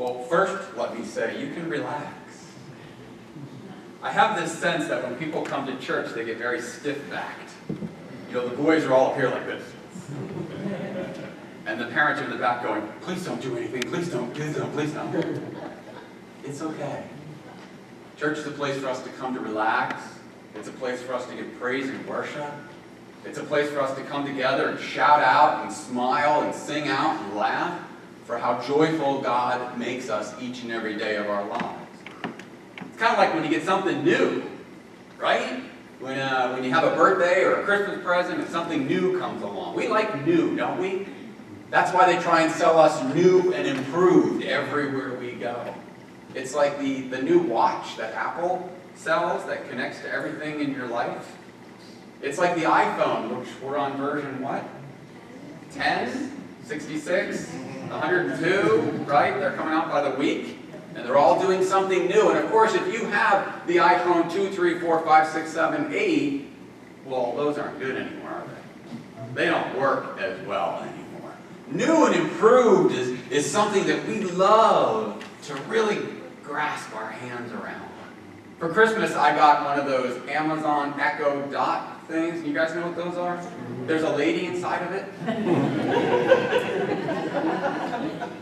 Well, first, let me say, you can relax. I have this sense that when people come to church, they get very stiff-backed. You know, the boys are all up here like this. And the parents are in the back going, please don't do anything, please don't, please don't, please don't. It's okay. Church is a place for us to come to relax. It's a place for us to give praise and worship. It's a place for us to come together and shout out and smile and sing out and laugh for how joyful God makes us each and every day of our lives. It's kind of like when you get something new, right? When you have a birthday or a Christmas present and something new comes along. We like new, don't we? That's why they try and sell us new and improved everywhere we go. It's like the new watch that Apple sells that connects to everything in your life. It's like the iPhone, which we're on version what? 10? 66? 102? Right? They're coming out by the week. And they're all doing something new. And of course, if you have the iPhone 2, 3, 4, 5, 6, 7, 8, well, those aren't good anymore, are they? They don't work as well anymore. New and improved is something that we love to really grasp our hands around. For Christmas, I got one of those Amazon Echo Dot things. You guys know what those are? There's a lady inside of it.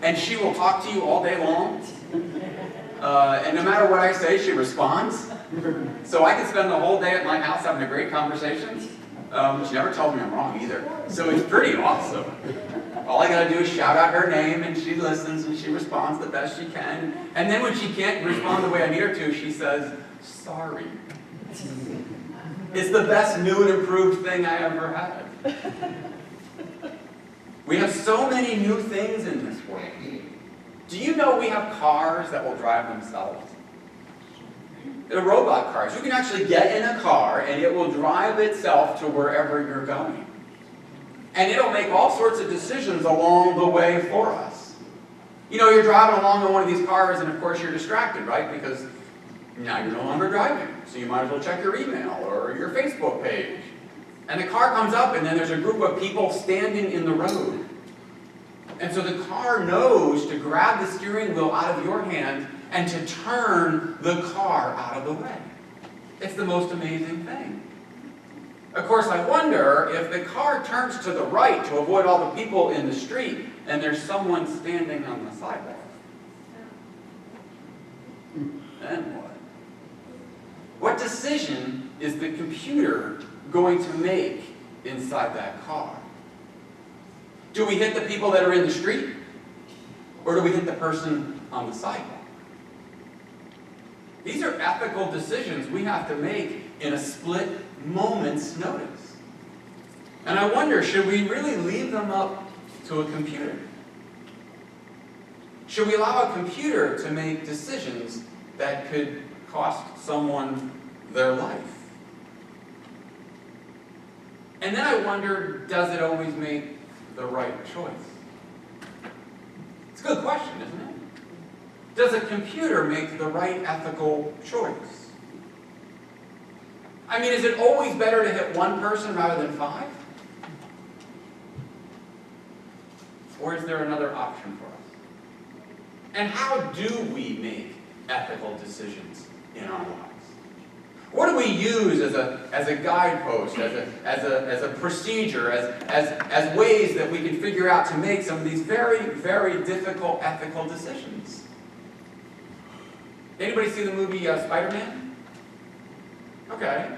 And she will talk to you all day long. And no matter what I say, she responds. So I can spend the whole day at my house having a great conversation. She never tells me I'm wrong either. So it's pretty awesome. All I gotta do is shout out her name and she listens and she responds the best she can. And then when she can't respond the way I need her to, she says, sorry. It's the best new and improved thing I ever had. We have so many new things in this world. Do you know we have cars that will drive themselves? They're robot cars. You can actually get in a car and it will drive itself to wherever you're going. And it'll make all sorts of decisions along the way for us. You know, you're driving along in one of these cars and of course you're distracted, right? Because now you're no longer driving. So you might as well check your email or your Facebook page. And the car comes up and then there's a group of people standing in the road. And so the car knows to grab the steering wheel out of your hand and to turn the car out of the way. It's the most amazing thing. Of course, I wonder if the car turns to the right to avoid all the people in the street and there's someone standing on the sidewalk. Then what? What decision is the computer going to make inside that car? Do we hit the people that are in the street? Or do we hit the person on the sidewalk? These are ethical decisions we have to make in a split moment's notice. And I wonder, should we really leave them up to a computer? Should we allow a computer to make decisions that could cost someone their life? And then I wonder, does it always make the right choice? It's a good question, isn't it? Does a computer make the right ethical choice? I mean, is it always better to hit one person rather than 5? Or is there another option for us? And how do we make ethical decisions in our lives? What do we use as a guidepost, as a procedure, as ways that we can figure out to make some of these very, very difficult ethical decisions? Anybody see the movie Spider-Man? Okay.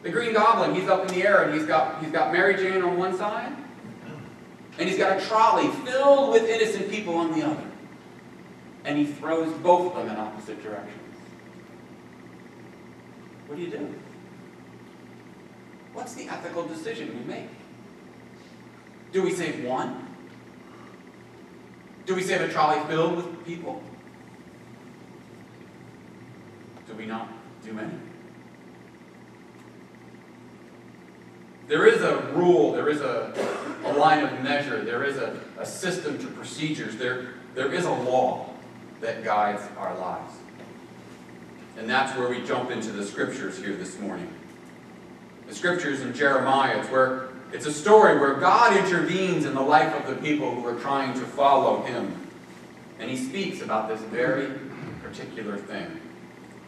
The Green Goblin, he's up in the air and he's got Mary Jane on one side, and he's got a trolley filled with innocent people on the other. And he throws both of them in opposite directions. What do you do? What's the ethical decision we make? Do we save one? Do we save a trolley filled with people? Do we not do many? There is a rule, there is a line of measure, there is a system to procedures, there is a law that guides our lives. And that's where we jump into the scriptures here this morning. The scriptures in Jeremiah, it's a story where God intervenes in the life of the people who are trying to follow Him. And he speaks about this very particular thing.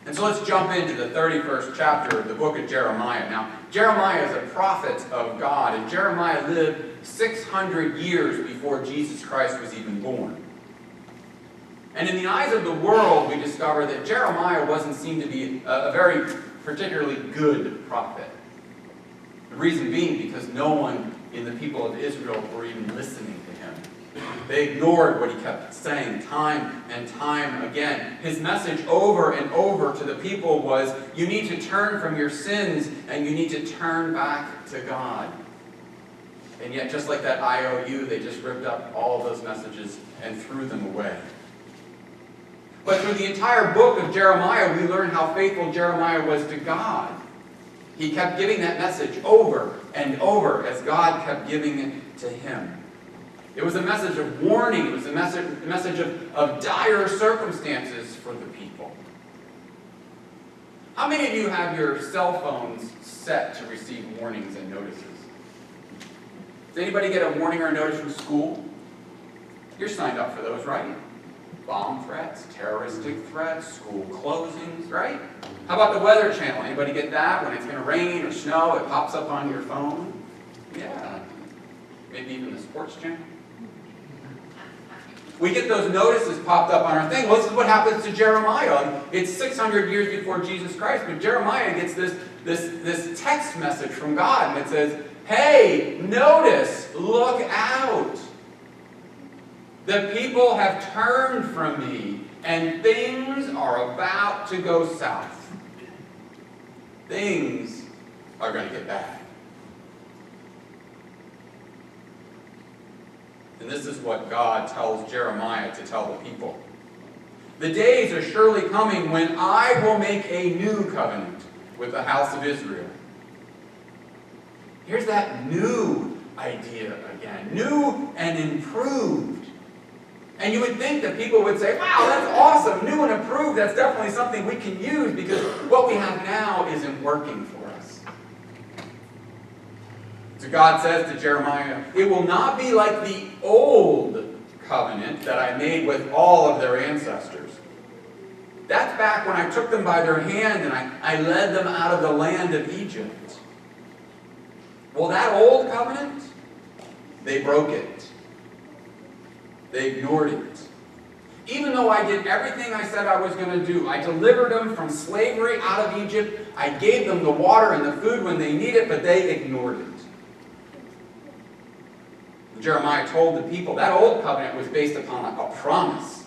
And so let's jump into the 31st chapter of the book of Jeremiah. Now, Jeremiah is a prophet of God, and Jeremiah lived 600 years before Jesus Christ was even born. And in the eyes of the world, we discover that Jeremiah wasn't seen to be a very particularly good prophet. The reason being because no one in the people of Israel were even listening to him. They ignored what he kept saying time and time again. His message over and over to the people was, you need to turn from your sins and you need to turn back to God. And yet, just like that IOU, they just ripped up all of those messages and threw them away. But through the entire book of Jeremiah, we learn how faithful Jeremiah was to God. He kept giving that message over and over as God kept giving it to him. It was a message of warning. It was a message of dire circumstances for the people. How many of you have your cell phones set to receive warnings and notices? Does anybody get a warning or a notice from school? You're signed up for those, right? Bomb threats, terroristic threats, school closings, right? How about the Weather Channel? Anybody get that? When it's going to rain or snow, it pops up on your phone? Yeah. Maybe even the sports channel? We get those notices popped up on our thing. Well, this is what happens to Jeremiah. It's 600 years before Jesus Christ, but Jeremiah gets this text message from God, and it says, hey, notice, look out. The people have turned from me, and things are about to go south. Things are going to get bad. And this is what God tells Jeremiah to tell the people. The days are surely coming when I will make a new covenant with the house of Israel. Here's that new idea again. New and improved. And you would think that people would say, wow, that's awesome, new and improved, that's definitely something we can use because what we have now isn't working for us. So God says to Jeremiah, it will not be like the old covenant that I made with all of their ancestors. That's back when I took them by their hand and I led them out of the land of Egypt. Well, that old covenant, they broke it. They ignored it. Even though I did everything I said I was going to do, I delivered them from slavery out of Egypt, I gave them the water and the food when they needed it, but they ignored it. Jeremiah told the people that old covenant was based upon a promise.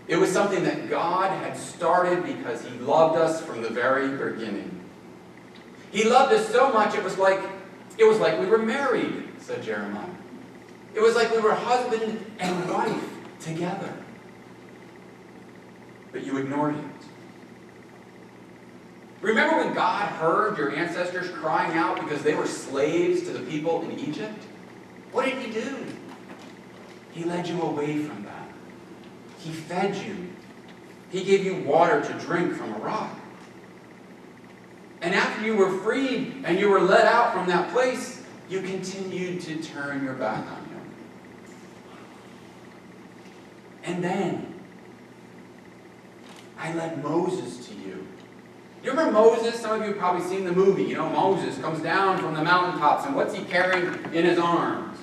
It was something that God had started because he loved us from the very beginning. He loved us so much it was like we were married, said Jeremiah. It was like we were husband and wife together. But you ignored it. Remember when God heard your ancestors crying out because they were slaves to the people in Egypt? What did he do? He led you away from that. He fed you. He gave you water to drink from a rock. And after you were freed and you were let out from that place, you continued to turn your back on him. And then, I led Moses to you. You remember Moses? Some of you have probably seen the movie. You know, Moses comes down from the mountaintops, and what's he carrying in his arms?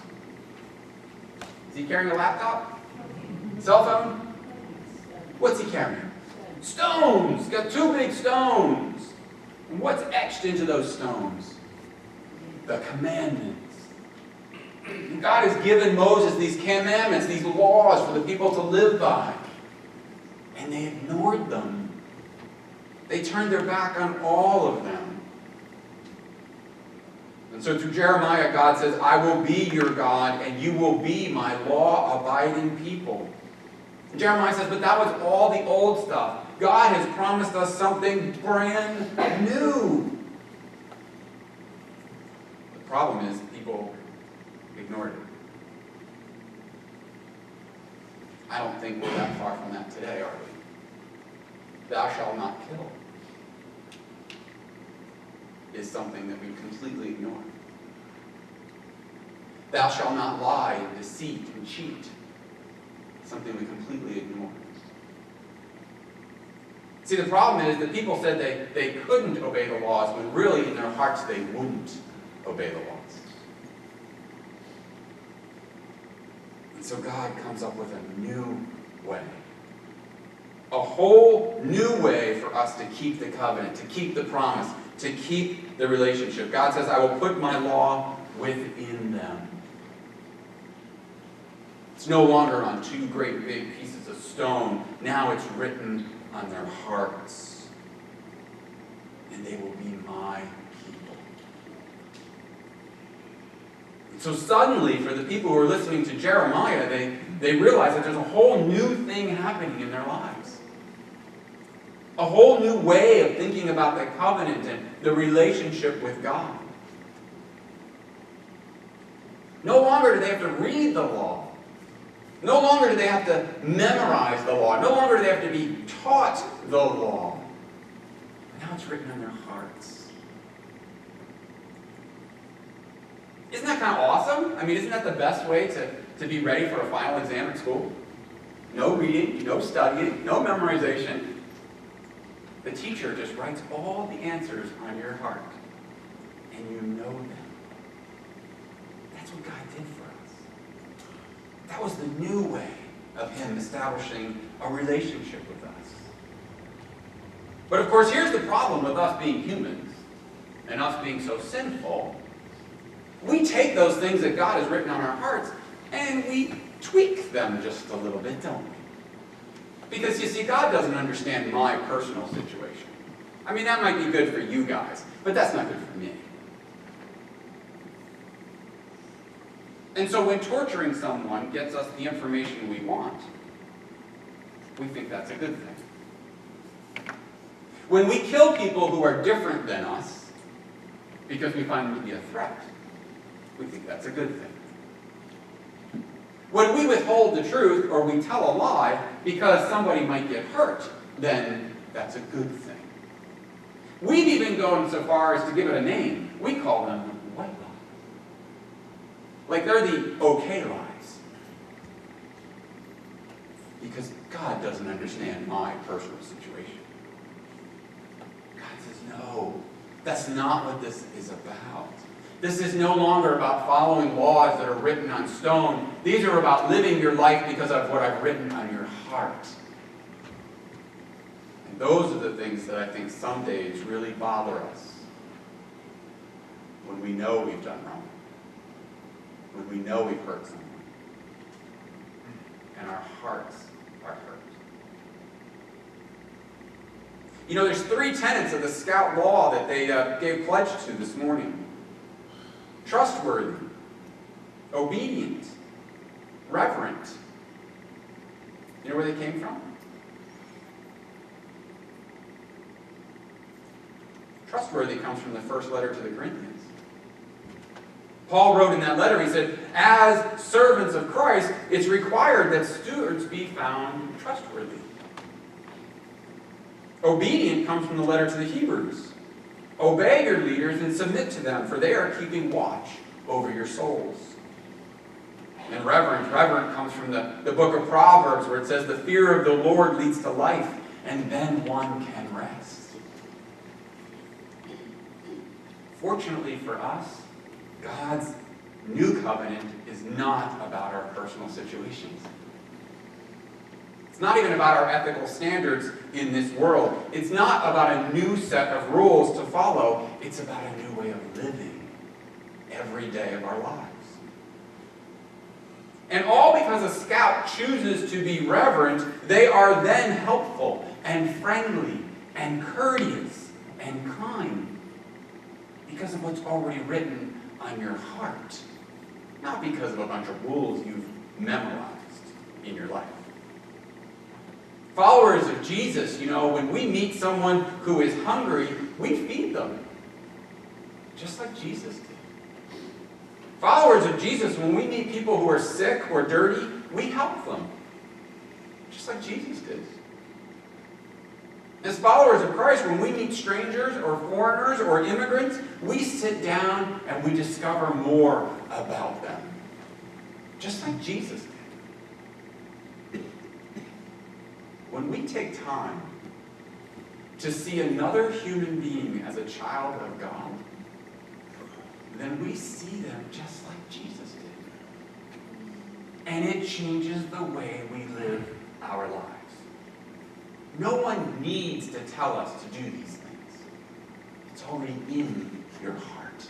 Is he carrying a laptop? Cell phone? What's he carrying? Stones! He's got 2 big stones. And what's etched into those stones? The commandments. And God has given Moses these commandments, these laws for the people to live by. And they ignored them. They turned their back on all of them. And so through Jeremiah, God says, I will be your God, and you will be my law-abiding people. And Jeremiah says, but that was all the old stuff. God has promised us something brand new. The problem is people ignored it. I don't think we're that far from that today, are we? Thou shalt not kill is something that we completely ignore. Thou shalt not lie and deceit and cheat. something we completely ignore. See, the problem is that people said they couldn't obey the laws when really in their hearts they wouldn't obey the laws. And so God comes up with a new way. A whole new way for us to keep the covenant, to keep the promise, to keep the relationship. God says, I will put my law within them. It's no longer on two great big pieces of stone. Now it's written on their hearts. And they will be my people. And so suddenly, for the people who are listening to Jeremiah, they realize that there's a whole new thing happening in their lives. A whole new way of thinking about the covenant and the relationship with God. No longer do they have to read the law. No longer do they have to memorize the law. No longer do they have to be taught the law. Now it's written on their hearts. Isn't that kind of awesome? I mean, isn't that the best way to be ready for a final exam at school? No reading, no studying, no memorization. The teacher just writes all the answers on your heart, and you know them. That's what God did for us. That was the new way of Him establishing a relationship with us. But of course, here's the problem with us being humans, and us being so sinful. We take those things that God has written on our hearts, and we tweak them just a little bit, don't we? Because, you see, God doesn't understand my personal situation. I mean, that might be good for you guys, but that's not good for me. And so when torturing someone gets us the information we want, we think that's a good thing. When we kill people who are different than us, because we find them to be a threat, we think that's a good thing. When we withhold the truth or we tell a lie because somebody might get hurt, then that's a good thing. We've even gone so far as to give it a name. We call them white lies. Like they're the okay lies. Because God doesn't understand my personal situation. God says, no, that's not what this is about. This is no longer about following laws that are written on stone. These are about living your life because of what I've written on your heart. And those are the things that I think some days really bother us. When we know we've done wrong. When we know we've hurt someone. And our hearts are hurt. You know, there's 3 tenets of the Scout law that they gave pledge to this morning. Trustworthy, obedient, reverent. You know where they came from? Trustworthy comes from the first letter to the Corinthians. Paul wrote in that letter, he said, as servants of Christ, it's required that stewards be found trustworthy. Obedient comes from the letter to the Hebrews. Obey your leaders and submit to them, for they are keeping watch over your souls. And reverent comes from the book of Proverbs, where it says, the fear of the Lord leads to life, and then one can rest. Fortunately for us, God's new covenant is not about our personal situations. It's not even about our ethical standards in this world. It's not about a new set of rules to follow. It's about a new way of living every day of our lives. And all because a scout chooses to be reverent, they are then helpful and friendly and courteous and kind because of what's already written on your heart, not because of a bunch of rules you've memorized in your life. Followers of Jesus, you know, when we meet someone who is hungry, we feed them, just like Jesus did. Followers of Jesus, when we meet people who are sick or dirty, we help them, just like Jesus did. As followers of Christ, when we meet strangers or foreigners or immigrants, we sit down and we discover more about them, just like Jesus did. when we take time to see another human being as a child of God, then we see them just like Jesus did. And it changes the way we live our lives. No one needs to tell us to do these things. It's already in your heart.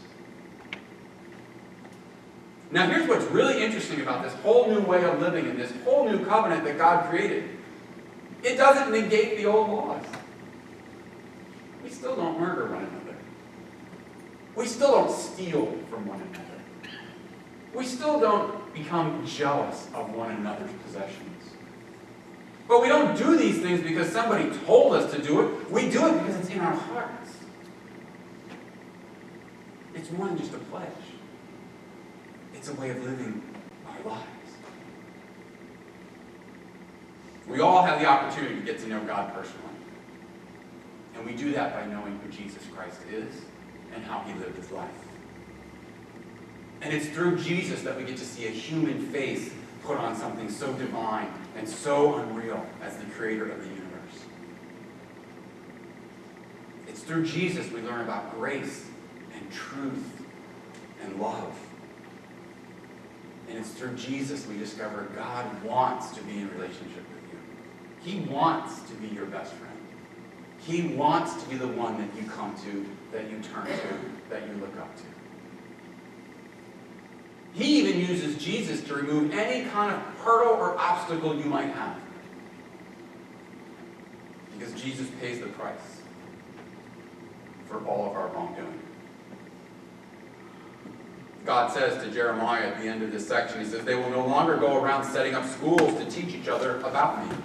Now here's what's really interesting about this whole new way of living and this whole new covenant that God created. It doesn't negate the old laws. We still don't murder one another. We still don't steal from one another. We still don't become jealous of one another's possessions. But we don't do these things because somebody told us to do it. We do it because it's in our hearts. It's more than just a pledge. It's a way of living our lives. We all have the opportunity to get to know God personally. And we do that by knowing who Jesus Christ is and how he lived his life. And it's through Jesus that we get to see a human face put on something so divine and so unreal as the creator of the universe. It's through Jesus we learn about grace and truth and love. And it's through Jesus we discover God wants to be in relationship with you. He wants to be your best friend. He wants to be the one that you come to, that you turn to, that you look up to. He even uses Jesus to remove any kind of hurdle or obstacle you might have. Because Jesus pays the price for all of our wrongdoing. God says to Jeremiah at the end of this section, he says, they will no longer go around setting up schools to teach each other about me.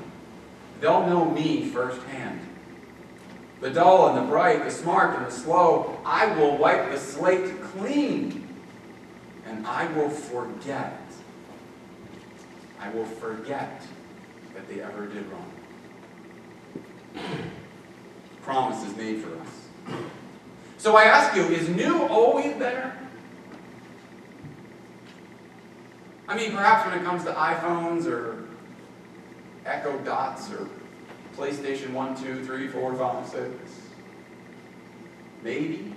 They'll know me firsthand. The dull and the bright, the smart and the slow, I will wipe the slate clean. And I will forget that they ever did wrong. Promise is made for us. So I ask you, is new always better? I mean, perhaps when it comes to iPhones or Echo Dots or PlayStation 1, 2, 3, 4, 5, 6. Maybe.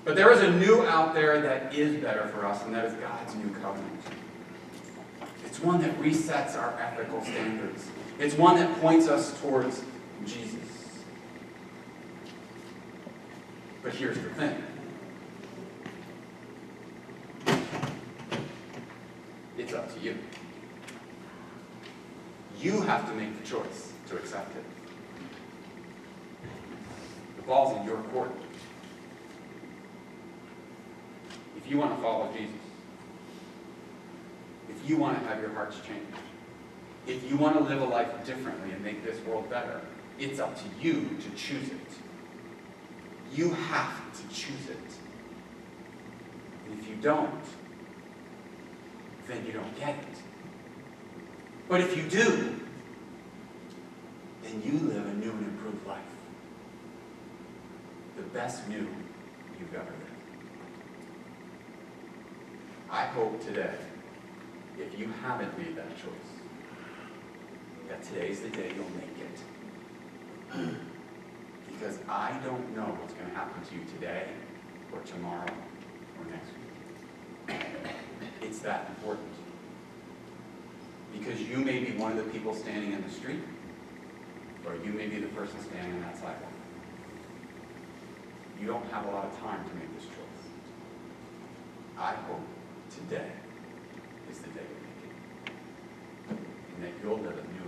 But there is a new out there that is better for us, and that is God's new covenant. It's one that resets our ethical standards. It's one that points us towards Jesus. But here's the thing. It's up to you. You have to make the choice to accept it. The ball's in your court. If you want to follow Jesus, if you want to have your hearts changed, if you want to live a life differently and make this world better, it's up to you to choose it. You have to choose it. And if you don't, then you don't get it. But if you do, then you live a new and improved life. The best new you've ever lived. I hope today, if you haven't made that choice, that today's the day you'll make it. Because I don't know what's going to happen to you today, or tomorrow, or next week. It's that important. Because you may be one of the people standing in the street, or you may be the person standing on that sidewalk. You don't have a lot of time to make this choice. I hope today is the day you make it. And that you'll live a new